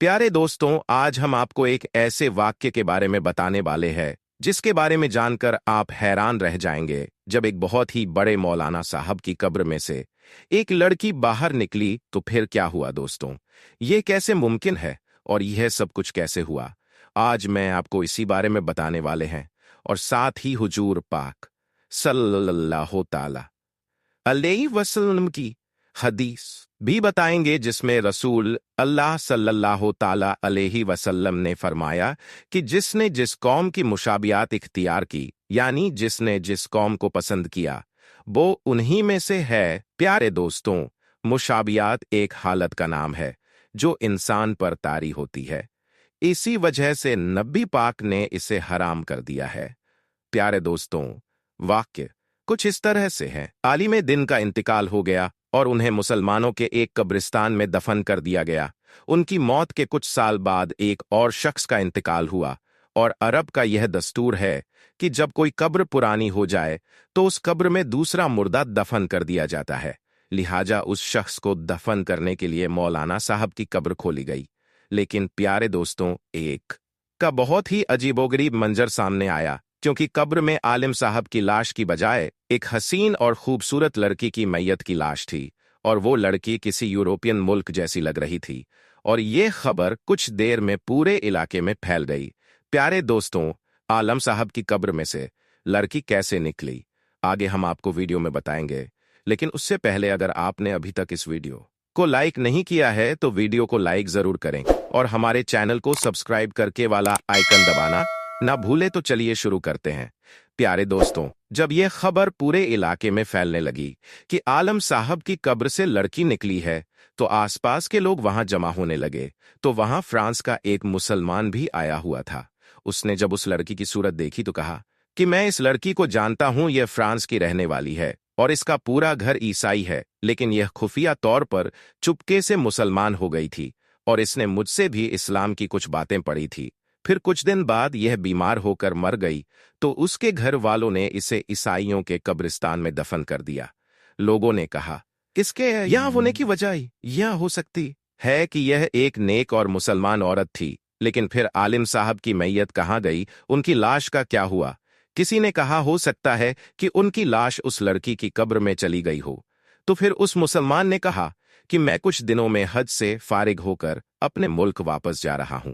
प्यारे दोस्तों, आज हम आपको एक ऐसे वाक्य के बारे में बताने वाले हैं जिसके बारे में जानकर आप हैरान रह जाएंगे। जब एक बहुत ही बड़े मौलाना साहब की कब्र में से एक लड़की बाहर निकली तो फिर क्या हुआ दोस्तों? ये कैसे मुमकिन है और यह सब कुछ कैसे हुआ? आज मैं आपको इसी बारे में बताने वाले हैं और साथ ही हुजूर पाक सल्लल्लाहु ताला अलैहि वसल्लम की हदीस भी बताएंगे, जिसमें रसूल अल्लाह सल्लल्लाहु ताला अलैहि वसल्लम ने फरमाया कि जिसने जिस कौम की मुशाबियात इख्तियार की, यानी जिसने जिस कौम को पसंद किया, वो उन्हीं में से है। प्यारे दोस्तों, मुशाबियात एक हालत का नाम है जो इंसान पर तारी होती है। इसी वजह से नबी पाक ने इसे हराम कर दिया है। प्यारे दोस्तों, वाक्य कुछ इस तरह से है। आलिम दिन का इंतकाल हो गया और उन्हें मुसलमानों के एक कब्रिस्तान में दफन कर दिया गया। उनकी मौत के कुछ साल बाद एक और शख्स का इंतकाल हुआ और अरब का यह दस्तूर है कि जब कोई कब्र पुरानी हो जाए तो उस कब्र में दूसरा मुर्दा दफन कर दिया जाता है। लिहाजा उस शख्स को दफन करने के लिए मौलाना साहब की कब्र खोली गई। लेकिन प्यारे दोस्तों, एक का बहुत ही अजीबोगरीब मंजर सामने आया, क्योंकि कब्र में आलिम साहब की लाश की बजाय एक हसीन और खूबसूरत लड़की की मैयत की लाश थी, और वो लड़की किसी यूरोपियन मुल्क जैसी लग रही थी। और ये खबर कुछ देर में पूरे इलाके में फैल गई। प्यारे दोस्तों, आलम साहब की कब्र में से लड़की कैसे निकली, आगे हम आपको वीडियो में बताएंगे। लेकिन उससे पहले अगर आपने अभी तक इस वीडियो को लाइक नहीं किया है तो वीडियो को लाइक जरूर करें और हमारे चैनल को सब्सक्राइब करके वाला आइकन दबाना ना भूले। तो चलिए शुरू करते हैं। प्यारे दोस्तों, जब यह खबर पूरे इलाके में फैलने लगी कि आलम साहब की कब्र से लड़की निकली है, तो आसपास के लोग वहां जमा होने लगे। तो वहां फ्रांस का एक मुसलमान भी आया हुआ था। उसने जब उस लड़की की सूरत देखी तो कहा कि मैं इस लड़की को जानता हूं, यह फ्रांस की रहने वाली है और इसका पूरा घर ईसाई है, लेकिन यह खुफिया तौर पर चुपके से मुसलमान हो गई थी और इसने मुझसे भी इस्लाम की कुछ बातें पढ़ी थी। फिर कुछ दिन बाद यह बीमार होकर मर गई, तो उसके घर वालों ने इसे ईसाइयों के कब्रिस्तान में दफन कर दिया। लोगों ने कहा, इसके यहाँ होने की वजह यह हो सकती है कि यह एक नेक और मुसलमान औरत थी। लेकिन फिर आलिम साहब की मैयत कहाँ गई, उनकी लाश का क्या हुआ? किसी ने कहा हो सकता है कि उनकी लाश उस लड़की की कब्र में चली गई हो। तो फिर उस मुसलमान ने कहा कि मैं कुछ दिनों में हज से फारिग होकर अपने मुल्क वापस जा रहा हूं।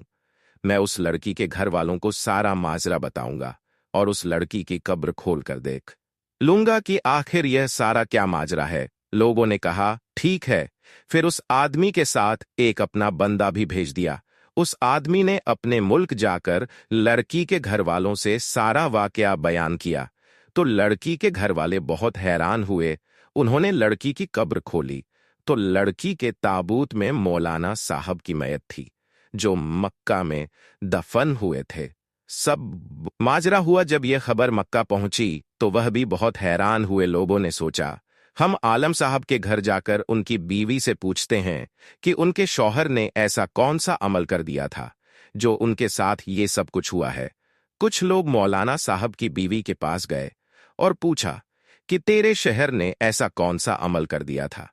मैं उस लड़की के घर वालों को सारा माजरा बताऊंगा और उस लड़की की कब्र खोल कर देख लूंगा कि आखिर यह सारा क्या माजरा है। लोगों ने कहा, ठीक है। फिर उस आदमी के साथ एक अपना बंदा भी भेज दिया। उस आदमी ने अपने मुल्क जाकर लड़की के घर वालों से सारा वाकया बयान किया। तो लड़की के घर वाले बहुत हैरान हुए। उन्होंने लड़की की कब्र खोली तो लड़की के ताबूत में मौलाना साहब की मैयत थी, जो मक्का में दफन हुए थे। सब माजरा हुआ। जब यह खबर मक्का पहुंची तो वह भी बहुत हैरान हुए। लोगों ने सोचा, हम आलम साहब के घर जाकर उनकी बीवी से पूछते हैं कि उनके शौहर ने ऐसा कौन सा अमल कर दिया था जो उनके साथ ये सब कुछ हुआ है। कुछ लोग मौलाना साहब की बीवी के पास गए और पूछा कि तेरे शहर ने ऐसा कौन सा अमल कर दिया था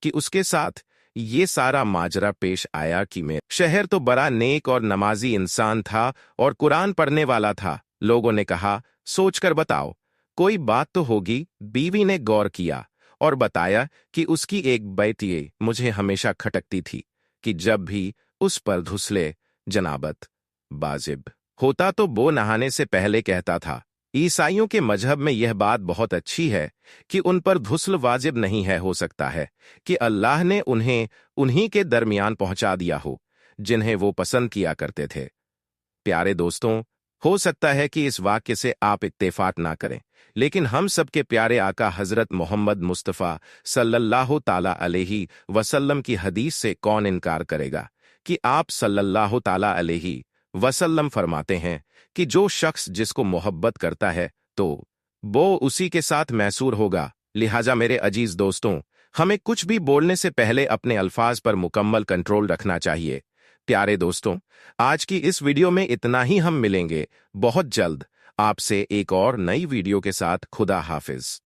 कि उसके साथ ये सारा माजरा पेश आया। कि मैं शहर तो बड़ा नेक और नमाजी इंसान था और कुरान पढ़ने वाला था। लोगों ने कहा, सोचकर बताओ, कोई बात तो होगी। बीवी ने गौर किया और बताया कि उसकी एक बेटी मुझे हमेशा खटकती थी कि जब भी उस पर धुसले जनाबत बाजिब होता तो वो नहाने से पहले कहता था। ईसाइयों के मजहब में यह बात बहुत अच्छी है कि उन पर धुस्ल वाजिब नहीं है। हो सकता है कि अल्लाह ने उन्हें उन्हीं के दरमियान पहुंचा दिया हो जिन्हें वो पसंद किया करते थे। प्यारे दोस्तों, हो सकता है कि इस वाक्य से आप इत्तेफाक ना करें, लेकिन हम सबके प्यारे आका हजरत मोहम्मद मुस्तफ़ा सल्लल्लाहु ताला अलैहि वसल्लम की हदीस से कौन इनकार करेगा कि आप सल्लल्लाहु ताला अलैहि वसल्लम फरमाते हैं कि जो शख्स जिसको मोहब्बत करता है तो वो उसी के साथ मैसूर होगा। लिहाजा मेरे अजीज दोस्तों, हमें कुछ भी बोलने से पहले अपने अल्फाज पर मुकम्मल कंट्रोल रखना चाहिए। प्यारे दोस्तों, आज की इस वीडियो में इतना ही। हम मिलेंगे बहुत जल्द आपसे एक और नई वीडियो के साथ। खुदा हाफिज।